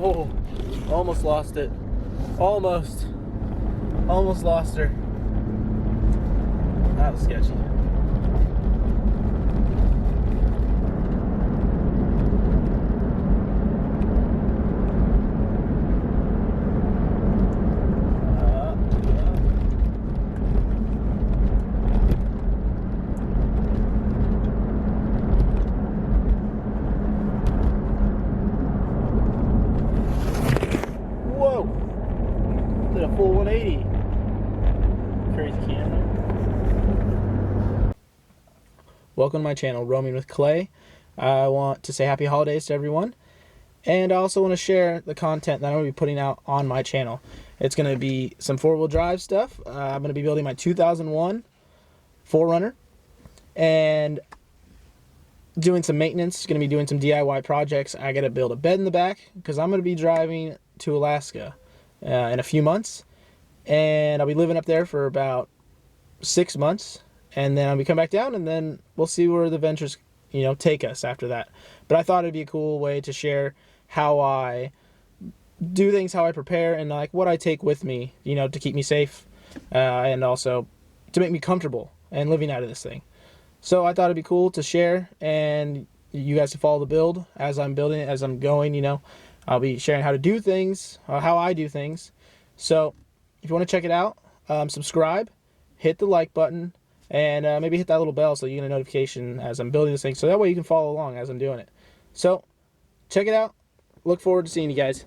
Oh, almost lost it. Almost lost her. That was sketchy. Whoa! Did a full 180. Crazy camera. Welcome to my channel, Roaming with Clay. I want to say happy holidays to everyone. And I also want to share the content that I'm going to be putting out on my channel. It's going to be some four-wheel drive stuff. I'm going to be building my 2001 4Runner. And doing some maintenance. Going to be doing some DIY projects. I got to build a bed in the back because I'm going to be driving to Alaska in a few months. And I'll be living up there for about 6 months. And then I'll be coming back down, and then we'll see where the ventures, take us after that. But I thought it'd be a cool way to share how I do things, how I prepare, and like what I take with me, to keep me safe, and also to make me comfortable and living out of this thing. So I thought it'd be cool to share, and you guys to follow the build as I'm building it, as I'm going. I'll be sharing how to do things, how I do things. So if you want to check it out, subscribe, hit the like button, and maybe hit that little bell so you get a notification as I'm building this thing. So that way you can follow along as I'm doing it. So check it out. Look forward to seeing you guys.